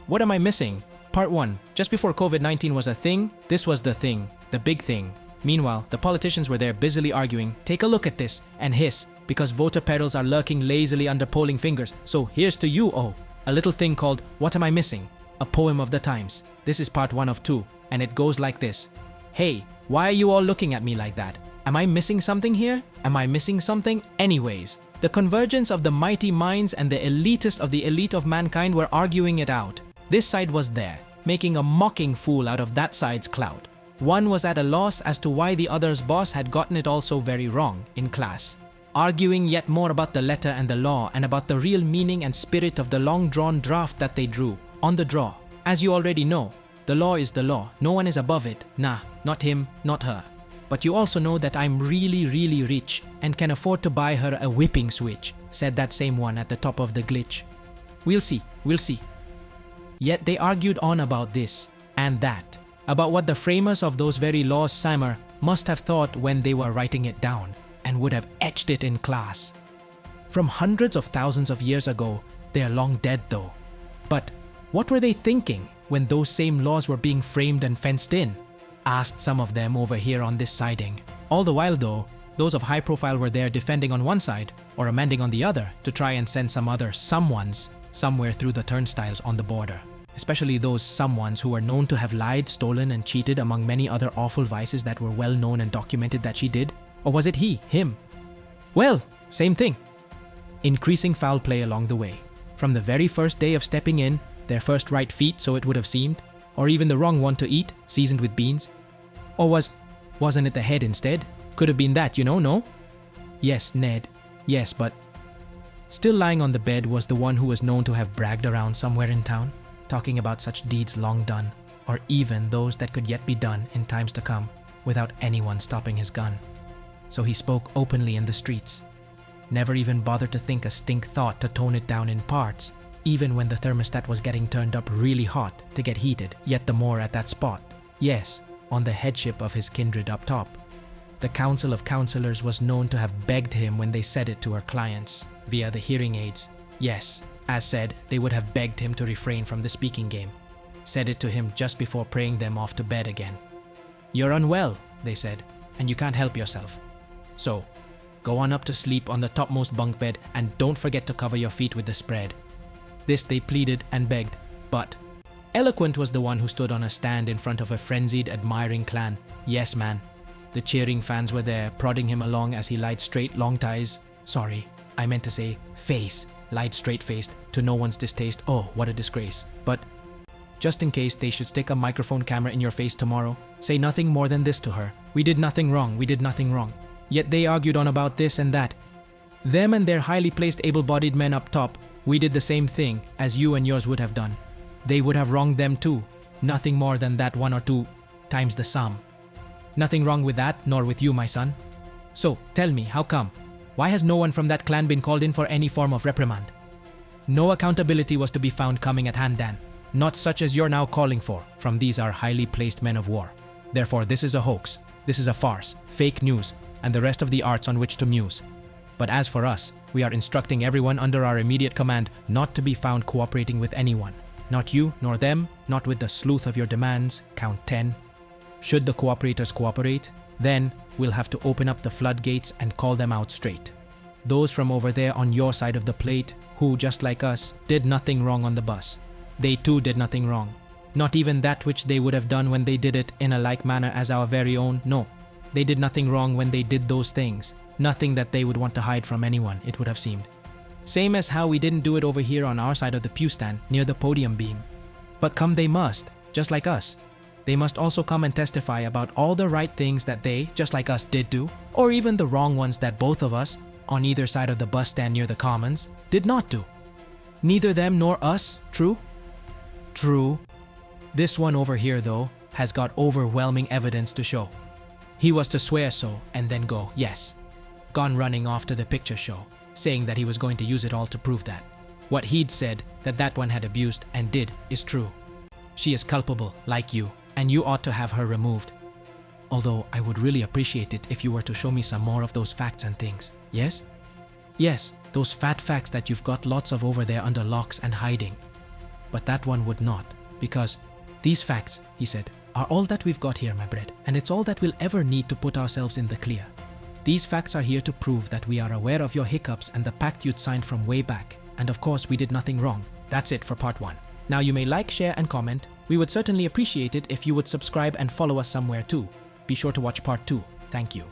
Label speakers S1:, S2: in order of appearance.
S1: What am I missing? Part 1. Just before COVID-19 was a thing, this was the thing, the big thing. Meanwhile, the politicians were there busily arguing, take a look at this, and hiss, because voter perils are lurking lazily under polling fingers. So here's to you, a little thing called What Am I Missing? A poem of the times. This is part 1 of 2, and it goes like this. Hey, why are you all looking at me like that? Am I missing something here? Am I missing something? Anyways, the convergence of the mighty minds and the elitist of the elite of mankind were arguing it out. This side was there, making a mocking fool out of that side's clout. One was at a loss as to why the other's boss had gotten it all so very wrong in class, arguing yet more about the letter and the law and about the real meaning and spirit of the long-drawn draft that they drew on the draw. As you already know, the law is the law. No one is above it. Nah, not him, not her. But you also know that I'm really, really rich and can afford to buy her a whipping switch, said that same one at the top of the glitch. We'll see. Yet they argued on about this and that, about what the framers of those very laws Samer must have thought when they were writing it down and would have etched it in class. From hundreds of thousands of years ago, they are long dead though. But what were they thinking when those same laws were being framed and fenced in? Asked some of them over here on this siding. All the while though, those of high profile were there defending on one side or amending on the other to try and send some other someones somewhere through the turnstiles on the border. Especially those someones who were known to have lied, stolen and cheated among many other awful vices that were well known and documented that she did. Or was it he, him? Well, same thing. Increasing foul play along the way. From the very first day of stepping in, their first right feet so it would have seemed, or even the wrong one to eat, seasoned with beans. Or wasn't it the head instead? Could have been that, no? Yes, Ned. Yes, but still lying on the bed was the one who was known to have bragged around somewhere in town, talking about such deeds long done, or even those that could yet be done in times to come, without anyone stopping his gun. So he spoke openly in the streets. Never even bothered to think a stink thought to tone it down in parts, even when the thermostat was getting turned up really hot to get heated, yet the more at that spot. Yes, on the headship of his kindred up top. The Council of Counselors was known to have begged him when they said it to her clients, via the hearing aids. Yes, as said, they would have begged him to refrain from the speaking game. Said it to him just before praying them off to bed again. You're unwell, they said, and you can't help yourself. So, go on up to sleep on the topmost bunk bed and don't forget to cover your feet with the spread. This they pleaded and begged, but eloquent was the one who stood on a stand in front of a frenzied, admiring clan. Yes, man. The cheering fans were there, prodding him along as he lied straight, long ties. Sorry, I meant to say face. Lied straight-faced, to no one's distaste. Oh, what a disgrace. But just in case they should stick a microphone camera in your face tomorrow, say nothing more than this to her. We did nothing wrong. Yet they argued on about this and that. Them and their highly placed able-bodied men up top, we did the same thing as you and yours would have done. They would have wronged them too. Nothing more than that 1 or 2 times the sum. Nothing wrong with that, nor with you, my son. So, tell me, how come? Why has no one from that clan been called in for any form of reprimand? No accountability was to be found coming at hand, Dan. Not such as you're now calling for from these our highly placed men of war. Therefore, this is a hoax. This is a farce, fake news, and the rest of the arts on which to muse. But as for us, we are instructing everyone under our immediate command not to be found cooperating with anyone. Not you, nor them, not with the sleuth of your demands, count 10. Should the cooperators cooperate, then we'll have to open up the floodgates and call them out straight. Those from over there on your side of the plate, who, just like us, did nothing wrong on the bus. They too did nothing wrong. Not even that which they would have done when they did it in a like manner as our very own, no. They did nothing wrong when they did those things. Nothing that they would want to hide from anyone, it would have seemed. Same as how we didn't do it over here on our side of the pew stand, near the podium beam. But come they must, just like us. They must also come and testify about all the right things that they, just like us, did do, or even the wrong ones that both of us, on either side of the bus stand near the commons, did not do. Neither them nor us, true? True. This one over here, though, has got overwhelming evidence to show. He was to swear so and then go, yes. Gone running off to the picture show, saying that he was going to use it all to prove that. What he'd said that that one had abused and did is true. She is culpable, like you, and you ought to have her removed. Although I would really appreciate it if you were to show me some more of those facts and things, yes? Yes, those fat facts that you've got lots of over there under locks and hiding. but that one would not. Because these facts, he said, are all that we've got here, my bread, and it's all that we'll ever need to put ourselves in the clear. These facts are here to prove that we are aware of your hiccups and the pact you'd signed from way back. And of course, we did nothing wrong. That's it for part 1. Now you may like, share, and comment. We would certainly appreciate it if you would subscribe and follow us somewhere too. Be sure to watch part 2. Thank you.